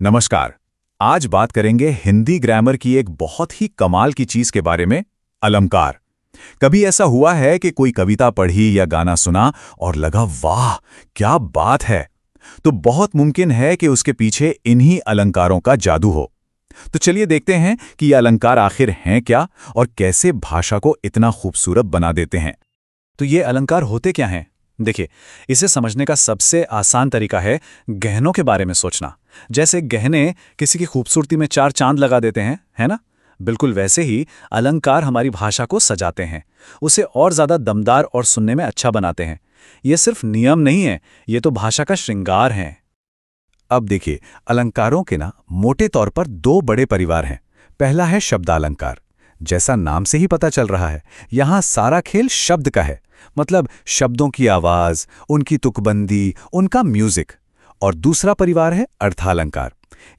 नमस्कार। आज बात करेंगे हिंदी ग्रामर की एक बहुत ही कमाल की चीज के बारे में, अलंकार। कभी ऐसा हुआ है कि कोई कविता पढ़ी या गाना सुना और लगा वाह क्या बात है, तो बहुत मुमकिन है कि उसके पीछे इन्हीं अलंकारों का जादू हो। तो चलिए देखते हैं कि ये अलंकार आखिर हैं क्या और कैसे भाषा को इतना खूबसूरत बना देते हैं। तो ये अलंकार होते क्या हैं? देखिए, इसे समझने का सबसे आसान तरीका है गहनों के बारे में सोचना। जैसे गहने किसी की खूबसूरती में चार चांद लगा देते हैं, है ना? बिल्कुल वैसे ही अलंकार हमारी भाषा को सजाते हैं, उसे और ज़्यादा दमदार और सुनने में अच्छा बनाते हैं। ये सिर्फ नियम नहीं है, ये तो भाषा का श्रृंगार है। अब देखिए, अलंकारों के ना मोटे तौर पर दो बड़े परिवार हैं। पहला है शब्दालंकार। जैसा नाम से ही पता चल रहा है, यहाँ सारा खेल शब्द का है, मतलब शब्दों की आवाज, उनकी तुकबंदी, उनका म्यूजिक। और दूसरा परिवार है अर्थालंकार।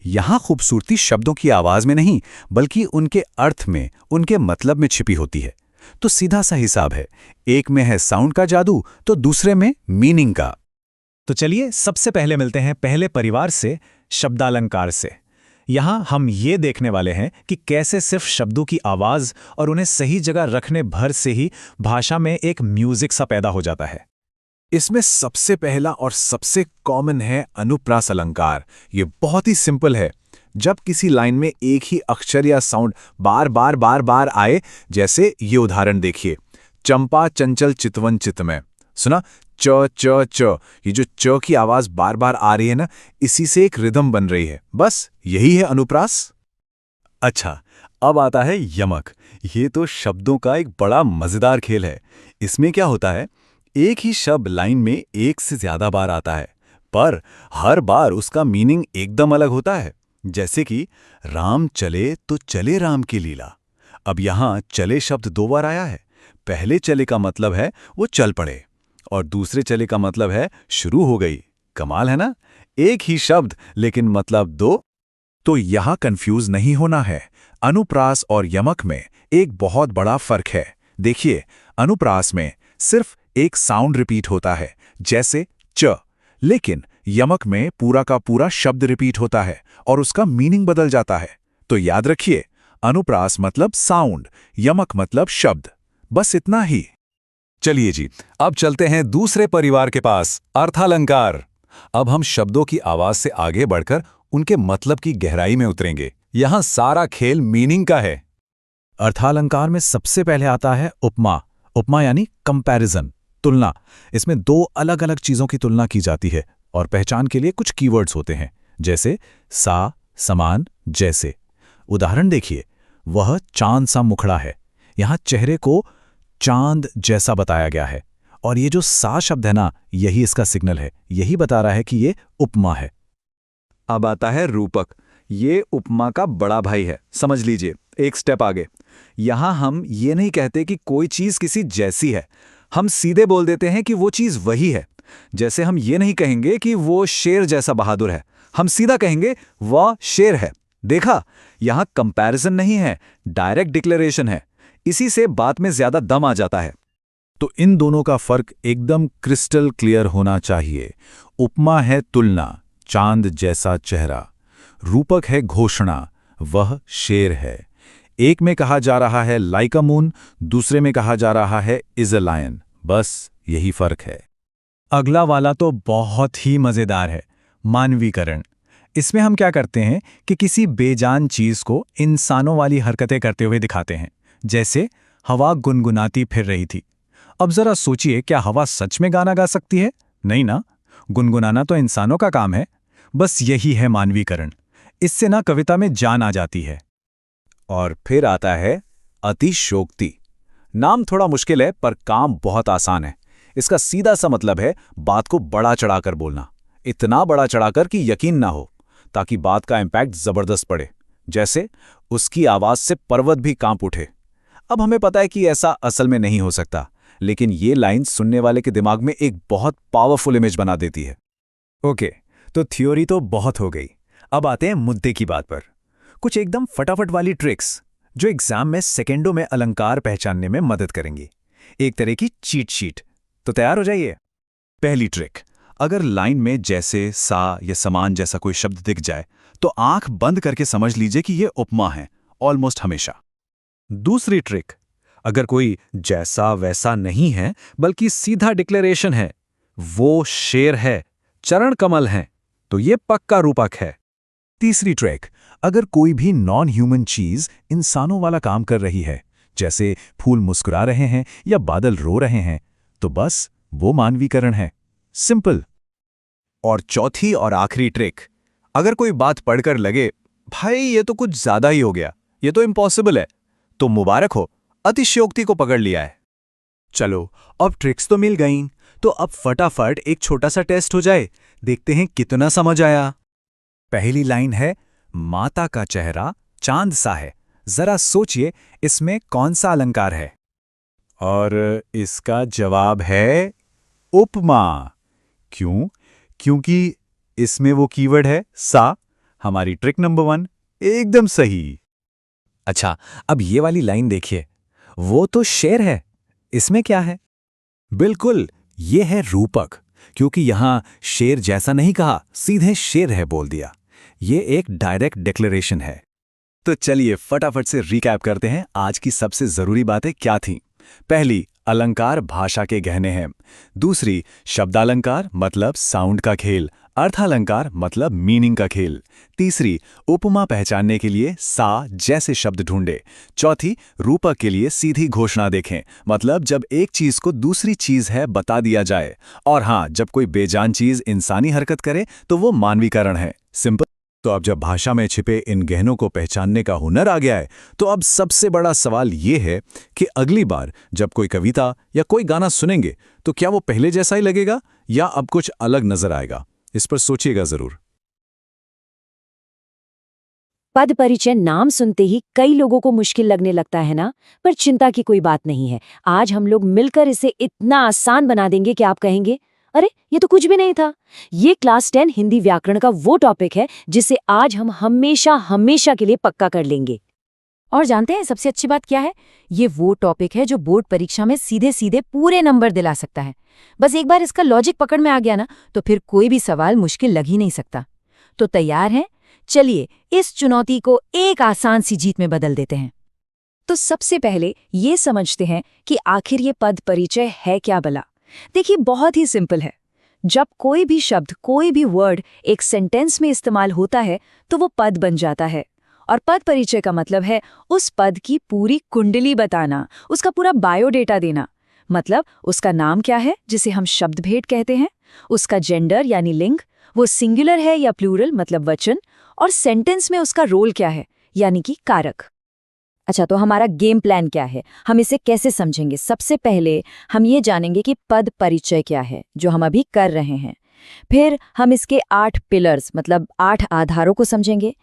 यहाँ खूबसूरती शब्दों की आवाज में नहीं, बल्कि उनके अर्थ में, उनके मतलब में छिपी होती है। तो सीधा सा हिसाब है, एक में है साउंड का जादू तो दूसरे में मीनिंग का। तो चलिए सबसे पहले मिलते हैं पहले परिवार से, शब्दालंकार से। यहाँ हम ये देखने वाले हैं कि कैसे सिर्फ शब्दों की आवाज़ और उन्हें सही जगह रखने भर से ही भाषा में एक म्यूजिक सा पैदा हो जाता है। इसमें सबसे पहला और सबसे कॉमन है अनुप्रास अलंकार। ये बहुत ही सिंपल है। जब किसी लाइन में एक ही अक्षर या साउंड बार बार आए, जैसे ये उदाहरण देखिए, चंपा चंचल चितवन चित में, सुना च च च, ये जो च की आवाज बार बार आ रही है ना, इसी से एक रिदम बन रही है। बस यही है अनुप्रास। अच्छा, अब आता है यमक। ये तो शब्दों का एक बड़ा मजेदार खेल है। इसमें क्या होता है, एक ही शब्द लाइन में एक से ज्यादा बार आता है, पर हर बार उसका मीनिंग एकदम अलग होता है। जैसे कि राम चले तो चले राम की लीला। अब यहाँ चले शब्द दो बार आया है। पहले चले का मतलब है वो चल पड़े, और दूसरे चले का मतलब है शुरू हो गई। कमाल है ना? एक ही शब्द लेकिन मतलब दो। तो यहाँ कंफ्यूज नहीं होना है। अनुप्रास और यमक में एक बहुत बड़ा फर्क है। देखिए, अनुप्रास में सिर्फ एक साउंड रिपीट होता है, जैसे च, लेकिन यमक में पूरा का पूरा शब्द रिपीट होता है और उसका मीनिंग बदल जाता है। तो याद रखिए, अनुप्रास मतलब साउंड, यमक मतलब शब्द। बस इतना ही। चलिए जी, अब चलते हैं दूसरे परिवार के पास, अर्थालंकार। अब हम शब्दों की आवाज से आगे बढ़कर उनके मतलब की गहराई में उतरेंगे। यहाँ सारा खेल मीनिंग का है। अर्थालंकार में सबसे पहले आता है उपमा। उपमा यानी कंपैरिजन, तुलना। इसमें दो अलग अलग चीजों की तुलना की जाती है और पहचान के लिए कुछ कीवर्ड्स होते हैं, जैसे सा, समान, जैसे। उदाहरण देखिए, वह चांद सा मुखड़ा है। यहाँ चेहरे को चांद जैसा बताया गया है, और ये जो सा शब्द है ना, यही इसका सिग्नल है, यही बता रहा है कि ये उपमा है। अब आता है रूपक। ये उपमा का बड़ा भाई है। समझ लीजिए, एक स्टेप आगे। यहां हम ये नहीं कहते कि कोई चीज किसी जैसी है, हम सीधे बोल देते हैं कि वो चीज वही है। जैसे हम ये नहीं कहेंगे कि वो शेर जैसा बहादुर है, हम सीधा कहेंगे वह शेर है। देखा, यहां कंपैरिजन नहीं है, डायरेक्ट डिक्लेरेशन है। इसी से बात में ज्यादा दम आ जाता है। तो इन दोनों का फर्क एकदम क्रिस्टल क्लियर होना चाहिए। उपमा है तुलना, चांद जैसा चेहरा। रूपक है घोषणा, वह शेर है। एक में कहा जा रहा है लाइक अ मून, दूसरे में कहा जा रहा है इज अ लायन। बस यही फर्क है। अगला वाला तो बहुत ही मजेदार है, मानवीकरण। इसमें हम क्या करते हैं कि किसी बेजान चीज को इंसानों वाली हरकतें करते हुए दिखाते हैं। जैसे हवा गुनगुनाती फिर रही थी। अब जरा सोचिए, क्या हवा सच में गाना गा सकती है? नहीं ना। गुनगुनाना तो इंसानों का काम है। बस यही है मानवीकरण। इससे ना कविता में जान आ जाती है। और फिर आता है अतिशयोक्ति। नाम थोड़ा मुश्किल है, पर काम बहुत आसान है। इसका सीधा सा मतलब है बात को बड़ा चढ़ाकर बोलना। इतना बड़ा चढ़ाकर कि यकीन ना हो, ताकि बात का इम्पैक्ट जबरदस्त पड़े। जैसे उसकी आवाज से पर्वत भी कांप उठे। अब हमें पता है कि ऐसा असल में नहीं हो सकता, लेकिन ये लाइन सुनने वाले के दिमाग में एक बहुत पावरफुल इमेज बना देती है। ओके, तो थ्योरी तो बहुत हो गई। अब आते हैं मुद्दे की बात पर। कुछ एकदम फटाफट वाली ट्रिक्स जो एग्जाम में सेकेंडों में अलंकार पहचानने में मदद करेंगी। एक तरह की चीट शीट। तो तैयार हो जाइए। पहली ट्रिक, अगर लाइन में जैसे, सा या समान जैसा कोई शब्द दिख जाए, तो आंख बंद करके समझ लीजिए कि ये उपमा है, ऑलमोस्ट हमेशा। दूसरी ट्रिक, अगर कोई जैसा वैसा नहीं है बल्कि सीधा डिक्लेरेशन है, वो शेर है, चरण कमल है, तो ये पक्का रूपक है। तीसरी ट्रिक, अगर कोई भी नॉन ह्यूमन चीज इंसानों वाला काम कर रही है, जैसे फूल मुस्कुरा रहे हैं या बादल रो रहे हैं, तो बस वो मानवीकरण है। सिंपल। और चौथी और आखिरी ट्रिक, अगर कोई बात पढ़कर लगे भाई ये तो कुछ ज्यादा ही हो गया, ये तो इम्पॉसिबल है, तो मुबारक हो, अतिशयोक्ति को पकड़ लिया है। चलो, अब ट्रिक्स तो मिल गईं, तो अब फटाफट एक छोटा सा टेस्ट हो जाए, देखते हैं कितना समझ आया। पहली लाइन है, माता का चेहरा चांद सा है, जरा सोचिए इसमें कौन सा अलंकार है। और इसका जवाब है उपमा। क्यों? क्योंकि इसमें वो कीवर्ड है सा। हमारी ट्रिक नंबर 1 एकदम सही। अच्छा, अब ये वाली लाइन देखिए, वो तो शेर है, इसमें क्या है? बिल्कुल, ये है रूपक, क्योंकि यहां शेर जैसा नहीं कहा, सीधे शेर है बोल दिया। ये एक डायरेक्ट डिक्लेरेशन है। तो चलिए फटाफट से रिकैप करते हैं आज की सबसे जरूरी बातें क्या थीं। पहली, अलंकार भाषा के गहने हैं। दूसरी, शब्दालंकार मतलब साउंड का खेल, अर्थालंकार मतलब मीनिंग का खेल। तीसरी, उपमा पहचानने के लिए सा जैसे शब्द ढूंढे। चौथी, रूपक के लिए सीधी घोषणा देखें, मतलब जब एक चीज को दूसरी चीज है बता दिया जाए। और हाँ, जब कोई बेजान चीज इंसानी हरकत करे तो वो मानवीकरण है। सिंपल। तो अब जब भाषा में छिपे इन गहनों को पहचानने का हुनर आ गया है, तो अब सबसे बड़ा सवाल ये है कि अगली बार जब कोई कविता या कोई गाना सुनेंगे तो क्या वो पहले जैसा ही लगेगा या अब कुछ अलग नजर आएगा? इस पर सोचिएगा जरूर। पद परिचय नाम सुनते ही कई लोगों को मुश्किल लगने लगता है ना, पर चिंता की कोई बात नहीं है। आज हम लोग मिलकर इसे इतना आसान बना देंगे कि आप कहेंगे, अरे ये तो कुछ भी नहीं था। ये क्लास 10 हिंदी व्याकरण का वो टॉपिक है जिसे आज हम हमेशा हमेशा के लिए पक्का कर लेंगे। और जानते हैं सबसे अच्छी बात क्या है? ये वो टॉपिक है जो बोर्ड परीक्षा में सीधे सीधे पूरे नंबर दिला सकता है। बस एक बार इसका लॉजिक पकड़ में आ गया ना, तो फिर कोई भी सवाल मुश्किल लग ही नहीं सकता। तो तैयार हैं? चलिए इस चुनौती को एक आसान सी जीत में बदल देते हैं। तो सबसे पहले ये समझते हैं कि आखिर ये पद परिचय है क्या भला। देखिए, बहुत ही सिंपल है। जब कोई भी शब्द, कोई भी वर्ड एक सेंटेंस में इस्तेमाल होता है तो वो पद बन जाता है। और पद परिचय का मतलब है उस पद की पूरी कुंडली बताना, उसका पूरा बायोडेटा देना। मतलब उसका नाम क्या है जिसे हम शब्द भेद कहते हैं, उसका जेंडर यानी लिंग, वो सिंगुलर है या प्लूरल मतलब वचन, और सेंटेंस में उसका रोल क्या है यानी कि कारक। अच्छा, तो हमारा गेम प्लान क्या है? हम इसे कैसे समझेंगे? सबसे पहले हम ये जानेंगे कि पद परिचय क्या है, जो हम अभी कर रहे हैं। फिर हम इसके 8 पिलर्स मतलब 8 आधारों को समझेंगे।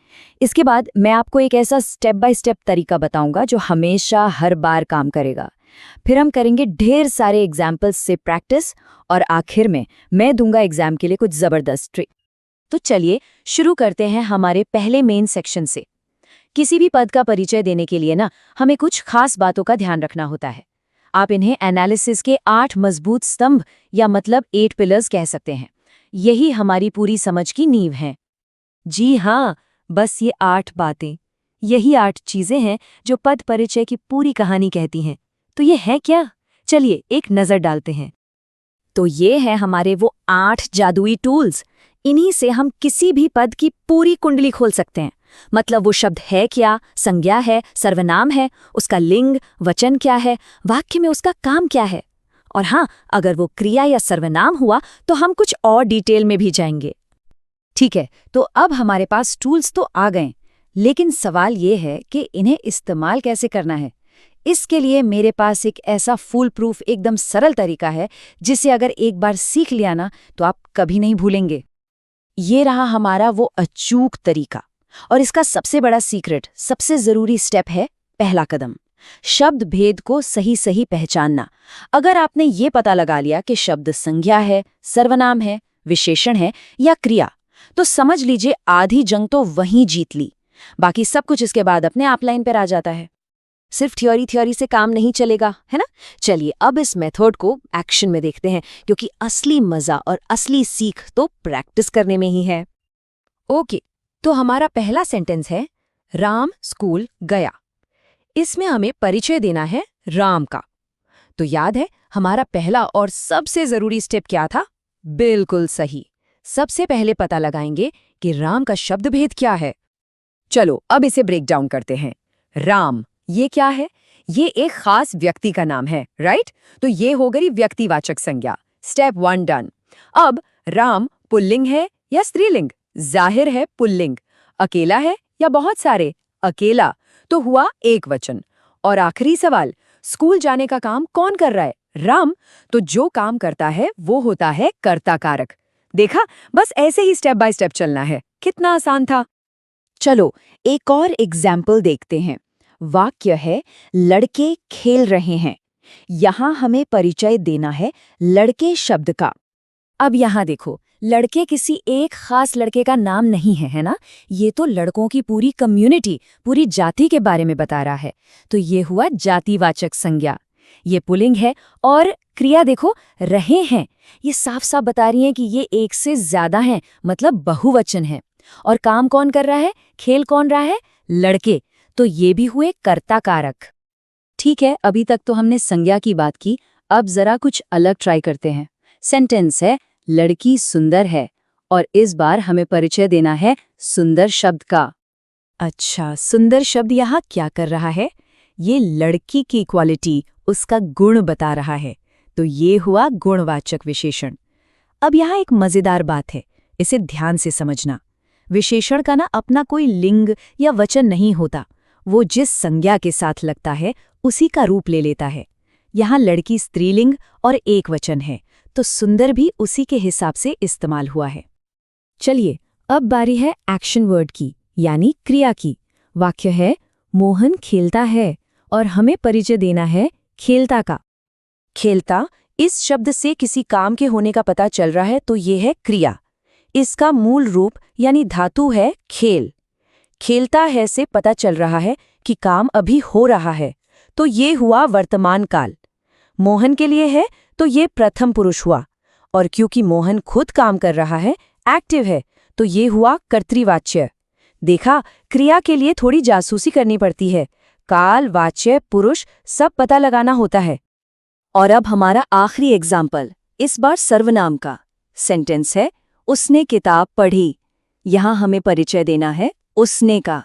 इसके बाद मैं आपको एक ऐसा स्टेप बाय स्टेप तरीका बताऊंगा जो हमेशा हर बार काम करेगा। फिर हम करेंगे ढेर सारे एग्जाम्पल्स से प्रैक्टिस, और आखिर में मैं दूंगा एग्जाम के लिए कुछ जबरदस्त ट्रिक। तो चलिए शुरू करते हैं हमारे पहले मेन सेक्शन से। किसी भी पद का परिचय देने के लिए ना हमें कुछ खास बातों का ध्यान रखना होता है। आप इन्हें एनालिसिस के 8 मजबूत स्तंभ या मतलब 8 पिलर्स कह सकते हैं। यही हमारी पूरी समझ की नींव है। जी हाँ, बस ये 8 बातें, यही 8 चीजें हैं जो पद परिचय की पूरी कहानी कहती हैं। तो ये है क्या? चलिए एक नजर डालते हैं। तो ये है हमारे वो 8 जादुई टूल्स। इन्हीं से हम किसी भी पद की पूरी कुंडली खोल सकते हैं। मतलब वो शब्द है क्या, संज्ञा है, सर्वनाम है, उसका लिंग, वचन क्या है, वाक्य में उसका काम क्या है, और हाँ, अगर वो क्रिया या सर्वनाम हुआ तो हम कुछ और डिटेल में भी जाएंगे। ठीक है, तो अब हमारे पास टूल्स तो आ गए, लेकिन सवाल ये है कि इन्हें इस्तेमाल कैसे करना है। इसके लिए मेरे पास एक ऐसा फूल प्रूफ एकदम सरल तरीका है जिसे अगर एक बार सीख लिया ना तो आप कभी नहीं भूलेंगे। ये रहा हमारा वो अचूक तरीका, और इसका सबसे बड़ा सीक्रेट, सबसे जरूरी स्टेप है पहला कदम, शब्द भेद को सही सही पहचानना। अगर आपने ये पता लगा लिया कि शब्द संज्ञा है, सर्वनाम है, विशेषण है या क्रिया, तो समझ लीजिए आधी जंग तो वहीं जीत ली। बाकी सब कुछ इसके बाद अपने आप लाइन पर आ जाता है। सिर्फ थ्योरी से काम नहीं चलेगा, है ना? चलिए अब इस मेथड को एक्शन में देखते हैं, क्योंकि असली मजा और असली सीख तो प्रैक्टिस करने में ही है। ओके, तो हमारा पहला सेंटेंस है राम स्कूल गया। इसमें हमें परिचय देना है राम का। तो याद है हमारा पहला और सबसे जरूरी स्टेप क्या था? बिल्कुल सही। सबसे पहले पता लगाएंगे कि राम का शब्द भेद क्या है। चलो अब इसे ब्रेक डाउन करते हैं। राम, ये क्या है? ये एक खास व्यक्ति का नाम है, राइट? तो ये हो गई व्यक्तिवाचक संज्ञा। Step 1 done. अब राम पुल्लिंग है या स्त्रीलिंग? जाहिर है पुल्लिंग। अकेला है या बहुत सारे? अकेला। तो हुआ एक वचन। और आखिरी सवाल, स्कूल जाने का काम कौन कर रहा है? राम। तो जो काम करता है वो होता है कर्ता कारक। देखा, बस ऐसे ही स्टेप बाय स्टेप चलना है। कितना आसान था। चलो एक और एग्जाम्पल देखते हैं। वाक्य है लड़के खेल रहे हैं। यहां हमें परिचय देना है लड़के शब्द का। अब यहां देखो, लड़के किसी एक खास लड़के का नाम नहीं है, है ना? ये तो लड़कों की पूरी कम्युनिटी, पूरी जाति के बारे में बता रहा है। तो ये हुआ जातिवाचक संज्ञा। ये पुल्लिंग है और क्रिया देखो रहे हैं, ये साफ साफ बता रही है कि ये एक से ज्यादा हैं, मतलब बहुवचन है। और काम कौन कर रहा है? खेल कौन रहा है? लड़के। तो ये भी हुए कर्ता कारक। ठीक है, अभी तक तो हमने संज्ञा की बात की। अब जरा कुछ अलग ट्राई करते हैं। सेंटेंस है लड़की सुंदर है और इस बार हमें परिचय देना है सुंदर शब्द का। अच्छा, सुंदर शब्द यहाँ क्या कर रहा है? ये लड़की की क्वालिटी, उसका गुण बता रहा है। तो ये हुआ गुणवाचक विशेषण। अब यहाँ एक मजेदार बात है, इसे ध्यान से समझना। विशेषण का ना अपना कोई लिंग या वचन नहीं होता, वो जिस संज्ञा के साथ लगता है उसी का रूप ले लेता है। यहाँ लड़की स्त्रीलिंग और एक वचन है, तो सुंदर भी उसी के हिसाब से इस्तेमाल हुआ है। चलिए अब बारी है एक्शन वर्ड की, यानी क्रिया की। वाक्य है मोहन खेलता है और हमें परिचय देना है खेलता का। खेलता, इस शब्द से किसी काम के होने का पता चल रहा है, तो ये है क्रिया। इसका मूल रूप यानी धातु है खेल। खेलता है से पता चल रहा है कि काम अभी हो रहा है, तो ये हुआ वर्तमान काल। मोहन के लिए है तो ये प्रथम पुरुष हुआ, और क्योंकि मोहन खुद काम कर रहा है, एक्टिव है, तो ये हुआ कर्तृवाच्य। देखा, क्रिया के लिए थोड़ी जासूसी करनी पड़ती है। काल, वाच्य, पुरुष सब पता लगाना होता है। और अब हमारा आखिरी एग्जाम्पल, इस बार सर्वनाम का। सेंटेंस है उसने किताब पढ़ी। यहां हमें परिचय देना है उसने का।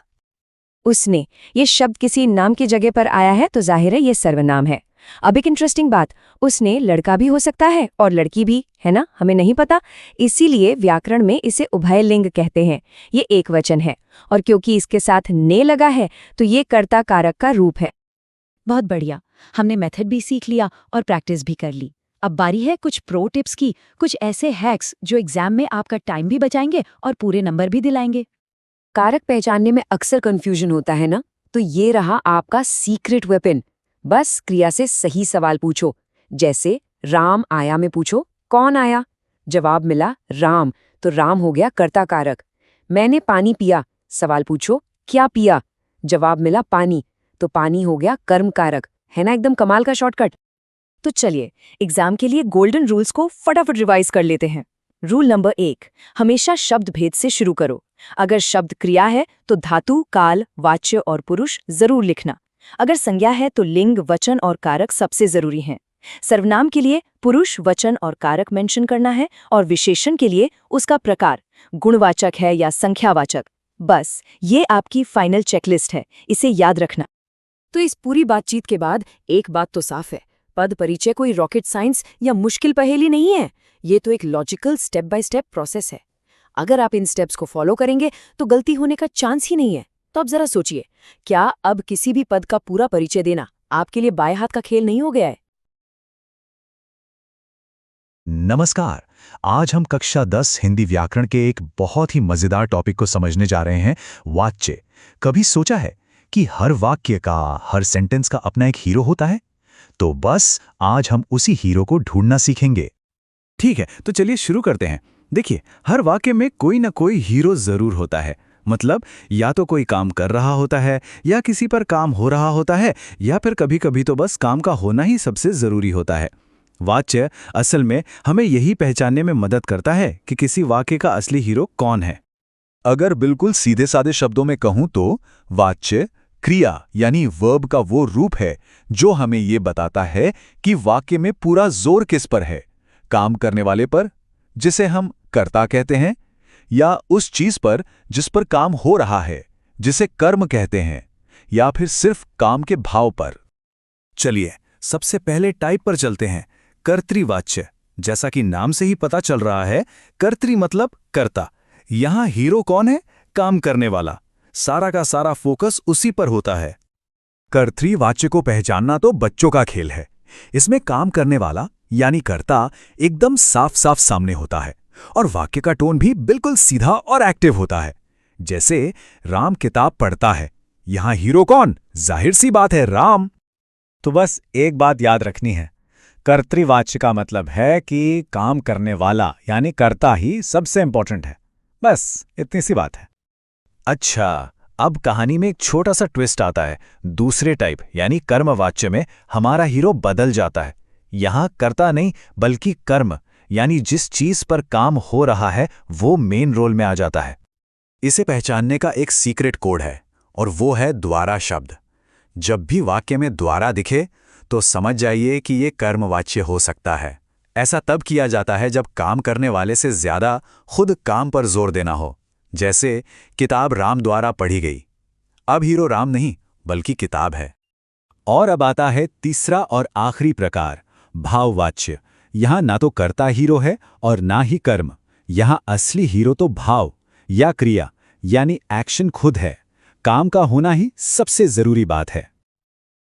उसने, ये शब्द किसी नाम की जगह पर आया है, तो जाहिर है ये सर्वनाम है। अब एक इंटरेस्टिंग बात, उसने लड़का भी हो सकता है और लड़की भी, है ना? हमें नहीं पता, इसीलिए व्याकरण में इसे उभयलिंग कहते हैं। ये एक वचन है और क्योंकि इसके साथ ने लगा है, तो ये कर्ता कारक का रूप है। बहुत बढ़िया, हमने मेथड भी सीख लिया और प्रैक्टिस भी कर ली। अब बारी है कुछ प्रो टिप्स की, कुछ ऐसे हैक्स जो एग्जाम में आपका टाइम भी बचाएंगे और पूरे नंबर भी दिलाएंगे। कारक पहचानने में अक्सर कंफ्यूजन होता है ना, तो ये रहा आपका सीक्रेट वेपन। बस क्रिया से सही सवाल पूछो। जैसे राम आया में पूछो कौन आया? जवाब मिला राम, तो राम हो गया कर्ता कारक। मैंने पानी पिया, सवाल पूछो क्या पिया? जवाब मिला पानी, तो पानी हो गया कर्म कारक। है ना एकदम कमाल का शॉर्टकट। तो चलिए एग्जाम के लिए गोल्डन रूल्स को फटाफट रिवाइज कर लेते हैं। रूल नंबर 1, हमेशा शब्द भेद से शुरू करो। अगर शब्द क्रिया है तो धातु, काल, वाच्य और पुरुष जरूर लिखना। अगर संज्ञा है तो लिंग, वचन और कारक सबसे जरूरी हैं। सर्वनाम के लिए पुरुष, वचन और कारक मेंशन करना है, और विशेषण के लिए उसका प्रकार गुणवाचक है या संख्यावाचक। बस ये आपकी फाइनल चेकलिस्ट है, इसे याद रखना। तो इस पूरी बातचीत के बाद एक बात तो साफ है, पद परिचय कोई रॉकेट साइंस या मुश्किल पहेली नहीं है। ये तो एक logical step by step process है। अगर आप इन स्टेप्स को फॉलो करेंगे तो गलती होने का चांस ही नहीं है। तो अब जरा सोचिए, क्या अब किसी भी पद का पूरा परिचय देना आपके लिए बाएं हाथ का खेल नहीं हो गया है? नमस्कार, आज हम कक्षा 10 हिंदी व्याकरण के एक बहुत ही मजेदार टॉपिक को समझने जा रहे हैं, वाच्य। कभी सोचा है कि हर वाक्य का, हर सेंटेंस का अपना एक हीरो होता है? तो बस आज हम उसी हीरो को ढूंढना सीखेंगे। ठीक है, तो चलिए शुरू करते हैं। देखिए, हर वाक्य में कोई ना कोई हीरो जरूर होता है। मतलब या तो कोई काम कर रहा होता है, या किसी पर काम हो रहा होता है, या फिर कभी कभी तो बस काम का होना ही सबसे जरूरी होता है। वाच्य असल में हमें यही पहचानने में मदद करता है कि किसी वाक्य का असली हीरो कौन है। अगर बिल्कुल सीधे साधे शब्दों में कहूं तो वाच्य क्रिया यानी वर्ब का वो रूप है जो हमें ये बताता है कि वाक्य में पूरा जोर किस पर है, काम करने वाले पर, जिसे हम कर्ता कहते हैं, या उस चीज पर जिस पर काम हो रहा है, जिसे कर्म कहते हैं, या फिर सिर्फ काम के भाव पर। चलिए सबसे पहले टाइप पर चलते हैं, कर्तृवाच्य। जैसा कि नाम से ही पता चल रहा है, कर्तृ मतलब कर्ता। यहां हीरो कौन है? काम करने वाला। सारा का सारा फोकस उसी पर होता है। कर्तृवाच्य को पहचानना तो बच्चों का खेल है। इसमें काम करने वाला यानी कर्ता एकदम साफ साफ सामने होता है और वाक्य का टोन भी बिल्कुल सीधा और एक्टिव होता है। जैसे राम किताब पढ़ता है, यहां हीरो कौन? जाहिर सी बात है, राम। तो बस एक बात याद रखनी है, कर्तृवाच्य का मतलब है कि काम करने वाला यानी कर्ता ही सबसे इंपॉर्टेंट है। बस इतनी सी बात है। अच्छा, अब कहानी में एक छोटा सा ट्विस्ट आता है। दूसरे टाइप यानी कर्मवाच्य में हमारा हीरो बदल जाता है। यहां कर्ता नहीं बल्कि कर्म यानी जिस चीज पर काम हो रहा है वो मेन रोल में आ जाता है। इसे पहचानने का एक सीक्रेट कोड है और वो है द्वारा शब्द। जब भी वाक्य में द्वारा दिखे तो समझ जाइए कि ये कर्मवाच्य हो सकता है। ऐसा तब किया जाता है जब काम करने वाले से ज्यादा खुद काम पर जोर देना हो। जैसे किताब राम द्वारा पढ़ी गई। अब हीरो राम नहीं बल्कि किताब है। और अब आता है तीसरा और आखिरी प्रकार, भाववाच्य। यहां ना तो कर्ता हीरो है और ना ही कर्म। यहां असली हीरो तो भाव या क्रिया यानी एक्शन खुद है। काम का होना ही सबसे जरूरी बात है।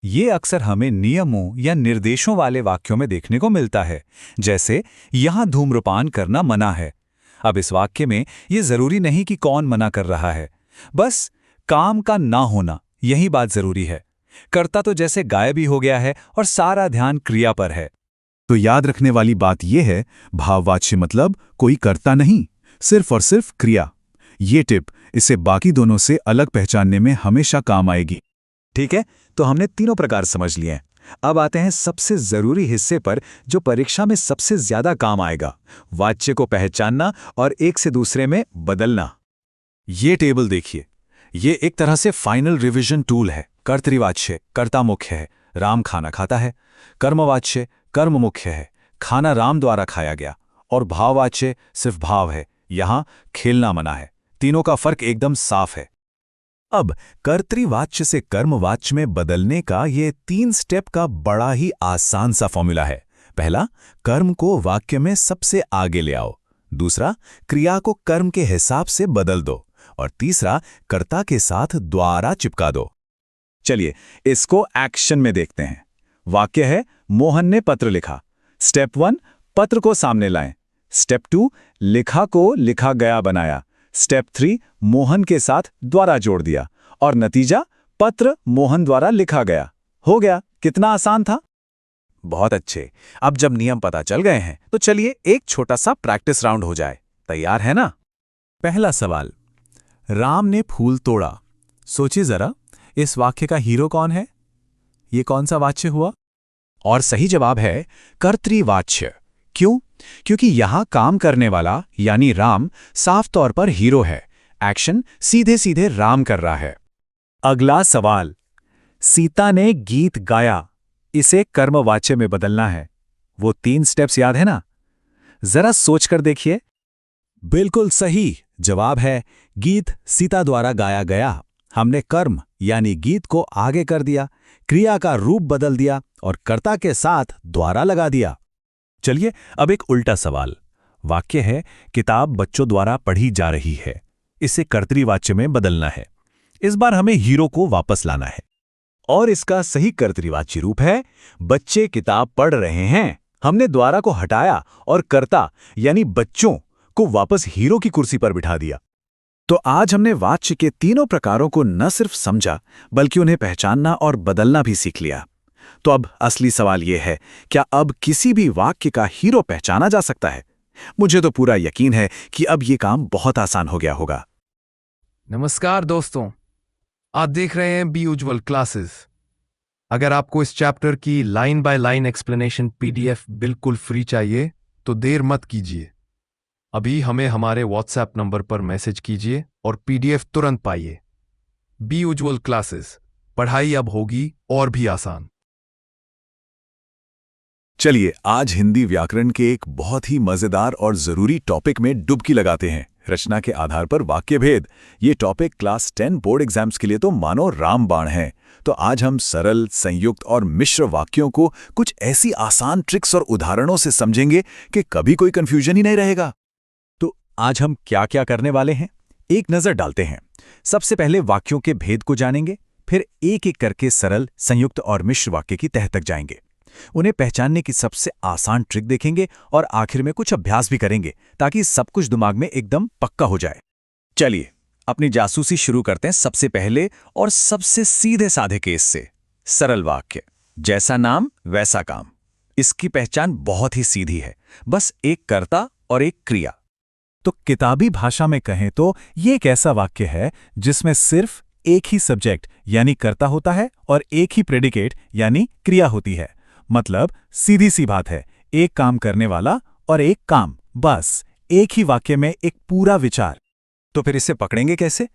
ये अक्सर हमें नियमों या निर्देशों वाले वाक्यों में देखने को मिलता है। जैसे यहां धूम्रपान करना मना है। अब इस वाक्य में ये जरूरी नहीं कि कौन मना कर रहा है, बस काम का ना होना, यही बात जरूरी है। कर्ता तो जैसे गायब ही हो गया है और सारा ध्यान क्रिया पर है। तो याद रखने वाली बात यह है, भाववाच्य मतलब कोई कर्ता नहीं, सिर्फ और सिर्फ क्रिया। ये टिप इसे बाकी दोनों से अलग पहचानने में हमेशा काम आएगी। ठीक है, तो हमने तीनों प्रकार समझ लिए हैं। अब आते हैं सबसे जरूरी हिस्से पर जो परीक्षा में सबसे ज्यादा काम आएगा, वाच्य को पहचानना और एक से दूसरे में बदलना। ये टेबल देखिए, ये एक तरह से फाइनल रिवीजन टूल है। कर्तृवाच्य कर्ता मुख्य है, राम खाना खाता है। कर्मवाच्य कर्म मुख्य है, खाना राम द्वारा खाया गया। और भाववाच्य सिर्फ भाव है, यहां खेलना मना है। तीनों का फर्क एकदम साफ है। अब कर्तृवाच्य से कर्मवाच्य में बदलने का ये 3 स्टेप का बड़ा ही आसान सा फॉर्मूला है। पहला, कर्म को वाक्य में सबसे आगे ले आओ। दूसरा, क्रिया को कर्म के हिसाब से बदल दो। और तीसरा, कर्ता के साथ द्वारा चिपका दो। चलिए इसको एक्शन में देखते हैं। वाक्य है, मोहन ने पत्र लिखा। स्टेप 1, पत्र को सामने लाएं। स्टेप 2, लिखा को लिखा गया बनाया। स्टेप 3, मोहन के साथ द्वारा जोड़ दिया। और नतीजा, पत्र मोहन द्वारा लिखा गया। हो गया। कितना आसान था। बहुत अच्छे। अब जब नियम पता चल गए हैं तो चलिए एक छोटा सा प्रैक्टिस राउंड हो जाए। तैयार है ना? पहला सवाल, राम ने फूल तोड़ा। सोचिए जरा, इस वाक्य का हीरो कौन है? ये कौन सा वाच्य हुआ? और सही जवाब है कर्तृवाच्य। क्यों? क्योंकि यहां काम करने वाला यानी राम साफ तौर पर हीरो है। एक्शन सीधे सीधे राम कर रहा है। अगला सवाल, सीता ने गीत गाया। इसे कर्मवाच्य में बदलना है। वो 3 स्टेप्स याद है ना? जरा सोचकर देखिए। बिल्कुल सही जवाब है, गीत सीता द्वारा गाया गया। हमने कर्म यानी गीत को आगे कर दिया, क्रिया का रूप बदल दिया और कर्ता के साथ द्वारा लगा दिया। चलिए अब एक उल्टा सवाल। वाक्य है, किताब बच्चों द्वारा पढ़ी जा रही है। इसे कर्तृवाच्य में बदलना है। इस बार हमें हीरो को वापस लाना है और इसका सही कर्तृवाच्य रूप है, बच्चे किताब पढ़ रहे हैं। हमने द्वारा को हटाया और कर्ता यानी बच्चों को वापस हीरो की कुर्सी पर बिठा दिया। तो आज हमने वाच्य के तीनों प्रकारों को न सिर्फ समझा बल्कि उन्हें पहचानना और बदलना भी सीख लिया। तो अब असली सवाल यह है, क्या अब किसी भी वाक्य का हीरो पहचाना जा सकता है? मुझे तो पूरा यकीन है कि अब यह काम बहुत आसान हो गया होगा। नमस्कार दोस्तों, आप देख रहे हैं बी उज्ज्वल क्लासेस। अगर आपको इस चैप्टर की line by line explanation PDF बिल्कुल फ्री चाहिए तो देर मत कीजिए। अभी हमें हमारे व्हाट्सएप नंबर पर मैसेज कीजिए और पीडीएफ तुरंत पाइए। बी यूजुअल क्लासेस, पढ़ाई अब होगी और भी आसान। चलिए आज हिंदी व्याकरण के एक बहुत ही मजेदार और जरूरी टॉपिक में डुबकी लगाते हैं, रचना के आधार पर वाक्य भेद। ये टॉपिक क्लास 10 बोर्ड एग्जाम्स के लिए तो मानो रामबाण है। तो आज हम सरल, संयुक्त और मिश्र वाक्यों को कुछ ऐसी आसान ट्रिक्स और उदाहरणों से समझेंगे कि कभी कोई कंफ्यूजन ही नहीं रहेगा। तो आज हम क्या क्या करने वाले हैं, एक नजर डालते हैं। सबसे पहले वाक्यों के भेद को जानेंगे, फिर एक एक करके सरल, संयुक्त और मिश्र वाक्य की तह तक जाएंगे। उन्हें पहचानने की सबसे आसान ट्रिक देखेंगे और आखिर में कुछ अभ्यास भी करेंगे ताकि सब कुछ दिमाग में एकदम पक्का हो जाए। चलिए अपनी जासूसी शुरू करते हैं सबसे पहले और सबसे सीधे साधे केस से। सरल वाक्य, जैसा नाम वैसा काम। इसकी पहचान बहुत ही सीधी है, बस एक कर्ता और एक क्रिया। तो किताबी भाषा में कहें तो ये एक ऐसा वाक्य है जिसमें सिर्फ एक ही सब्जेक्ट यानी कर्ता होता है और एक ही प्रेडिकेट यानी क्रिया होती है। मतलब सीधी सी बात है, एक काम करने वाला और एक काम, बस एक ही वाक्य में एक पूरा विचार। तो फिर इसे पकड़ेंगे कैसे?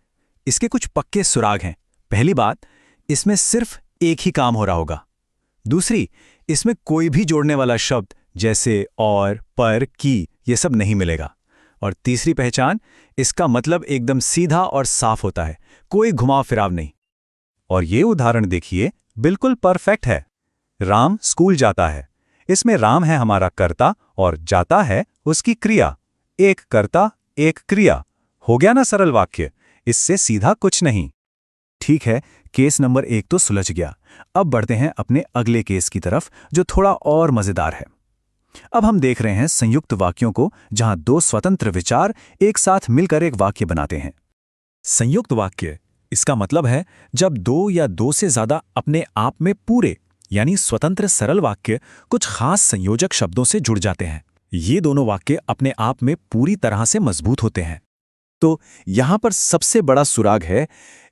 इसके कुछ पक्के सुराग हैं। पहली बात, इसमें सिर्फ एक ही काम हो रहा होगा। दूसरी, इसमें कोई भी जोड़ने वाला शब्द जैसे और, पर, की ये सब नहीं मिलेगा। और तीसरी पहचान, इसका मतलब एकदम सीधा और साफ होता है, कोई घुमाव फिराव नहीं। और ये उदाहरण देखिए, बिल्कुल परफेक्ट है। राम स्कूल जाता है, इसमें राम है हमारा कर्ता और जाता है उसकी क्रिया। एक कर्ता एक क्रिया, हो गया ना सरल वाक्य, इससे सीधा कुछ नहीं। ठीक है, केस नंबर 1 तो सुलझ गया। अब बढ़ते हैं अपने अगले केस की तरफ जो थोड़ा और मजेदार है। अब हम देख रहे हैं संयुक्त वाक्यों को जहां दो स्वतंत्र विचार एक साथ मिलकर एक वाक्य बनाते हैं। संयुक्त वाक्य, इसका मतलब है जब दो या दो से ज्यादा अपने आप में पूरे यानी स्वतंत्र सरल वाक्य कुछ खास संयोजक शब्दों से जुड़ जाते हैं। ये दोनों वाक्य अपने आप में पूरी तरह से मजबूत होते हैं। तो यहां पर सबसे बड़ा सुराग है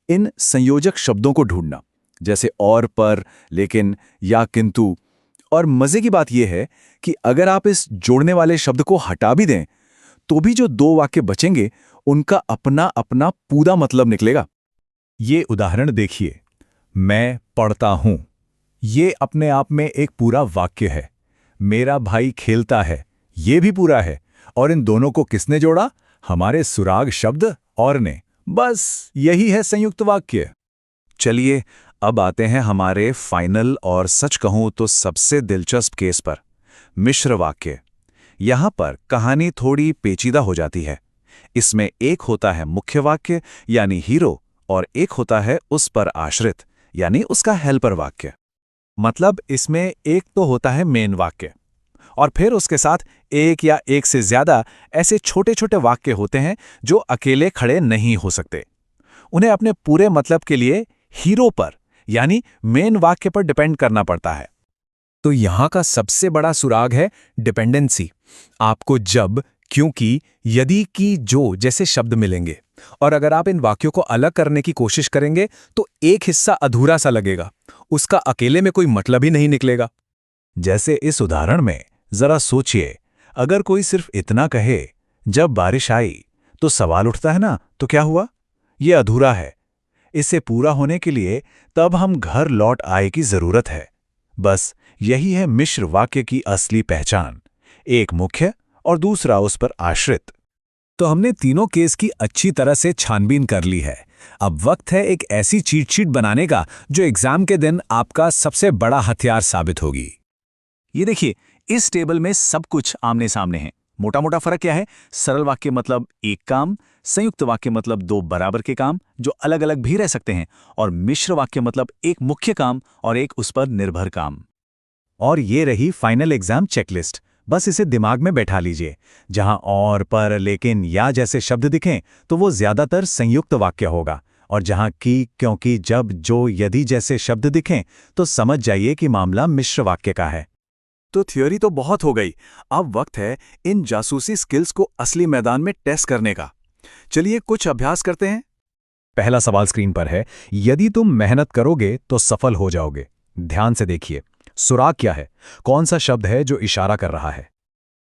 इन संयोजक शब्दों को ढूंढना, जैसे और, पर, लेकिन, या, किंतु। और मजे की बात यह है कि अगर आप इस जोड़ने वाले शब्द को हटा भी दें तो भी जो दो वाक्य बचेंगे उनका अपना अपना पूरा मतलब निकलेगा। ये उदाहरण देखिए, मैं पढ़ता हूं, ये अपने आप में एक पूरा वाक्य है। मेरा भाई खेलता है, ये भी पूरा है। और इन दोनों को किसने जोड़ा? हमारे सुराग शब्द और ने। बस यही है संयुक्त वाक्य। चलिए अब आते हैं हमारे फाइनल और सच कहूं तो सबसे दिलचस्प केस पर, मिश्र वाक्य। यहां पर कहानी थोड़ी पेचीदा हो जाती है। इसमें एक होता है मुख्य वाक्य यानी हीरो और एक होता है उस पर आश्रित यानी उसका हेल्पर वाक्य। मतलब इसमें एक तो होता है मेन वाक्य और फिर उसके साथ एक या एक से ज्यादा ऐसे छोटे छोटे वाक्य होते हैं जो अकेले खड़े नहीं हो सकते। उन्हें अपने पूरे मतलब के लिए हीरो पर यानी मेन वाक्य पर डिपेंड करना पड़ता है। तो यहां का सबसे बड़ा सुराग है डिपेंडेंसी। आपको जब, क्योंकि, यदि, की, जो जैसे शब्द मिलेंगे और अगर आप इन वाक्यों को अलग करने की कोशिश करेंगे तो एक हिस्सा अधूरा सा लगेगा, उसका अकेले में कोई मतलब ही नहीं निकलेगा। जैसे इस उदाहरण में जरा सोचिए, अगर कोई सिर्फ इतना कहे जब बारिश आई, तो सवाल उठता है ना, तो क्या हुआ? ये अधूरा है। इसे पूरा होने के लिए तब हम घर लौट आए की जरूरत है। बस यही है मिश्र वाक्य की असली पहचान, एक मुख्य और दूसरा उस पर आश्रित। तो हमने तीनों केस की अच्छी तरह से छानबीन कर ली है। अब वक्त है एक ऐसी चीट शीट बनाने का जो एग्जाम के दिन आपका सबसे बड़ा हथियार साबित होगी। ये देखिए, इस टेबल में सब कुछ आमने सामने है। मोटा मोटा फर्क क्या है? सरल वाक्य मतलब एक काम, संयुक्त वाक्य मतलब दो बराबर के काम जो अलग अलग भी रह सकते हैं, और मिश्र वाक्य मतलब एक मुख्य काम और एक उस पर निर्भर काम। और ये रही फाइनल एग्जाम चेकलिस्ट। बस इसे दिमाग में बैठा लीजिए। जहां और, पर, लेकिन, या जैसे शब्द दिखें तो वो ज्यादातर संयुक्त वाक्य होगा, और जहां की, क्योंकि, जब, जो, यदि जैसे शब्द दिखें तो समझ जाइए कि मामला मिश्र वाक्य का है। तो थ्योरी तो बहुत हो गई, अब वक्त है इन जासूसी स्किल्स को असली मैदान में टेस्ट करने का। चलिए कुछ अभ्यास करते हैं। पहला सवाल स्क्रीन पर है, यदि तुम मेहनत करोगे तो सफल हो जाओगे। ध्यान से देखिए, सुराग क्या है, कौन सा शब्द है जो इशारा कर रहा है।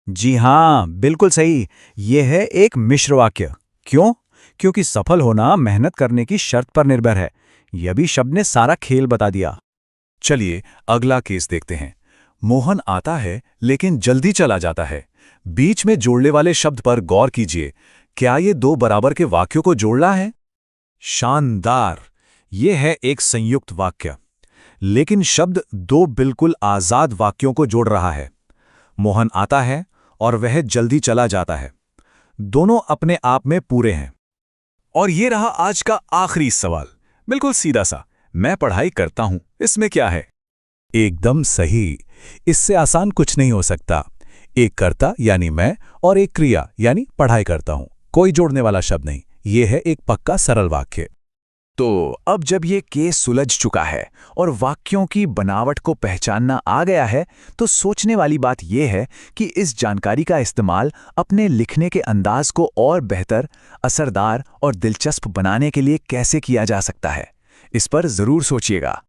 जी हाँ, बिल्कुल सही। ये है एक मिश्र वाक्य। क्यों? क्योंकि सफल होना मेहनत करने की शर्त पर निर्भर है। यह भी शब्द ने सारा खेल बता दिया। चलिए अगला केस देखते हैं। मोहन आता है लेकिन जल्दी चला जाता है। बीच में जोड़ने वाले शब्द पर गौर कीजिए। क्या ये दो बराबर के वाक्यों को जोड़ना है? शानदार! ये है एक संयुक्त वाक्य। लेकिन शब्द दो बिल्कुल आजाद वाक्यों को जोड़ रहा है। मोहन आता है और वह जल्दी चला जाता है। दोनों अपने आप में पूरे हैं। और ये रहा आज का आखिरी सवाल, बिल्कुल सीधा सा। मैं पढ़ाई करता हूं, इसमें क्या है? एकदम सही। इससे आसान कुछ नहीं हो सकता। एक कर्ता यानी मैं और एक क्रिया यानी पढ़ाई करता हूं। कोई जोड़ने वाला शब्द नहीं। ये है एक पक्का सरल वाक्य। तो अब जब ये केस सुलझ चुका है और वाक्यों की बनावट को पहचानना आ गया है, तो सोचने वाली बात यह है कि इस जानकारी का इस्तेमाल अपने लिखने के अंदाज को और बेहतर, असरदार और दिलचस्प बनाने के लिए कैसे किया जा सकता है। इस पर जरूर सोचिएगा।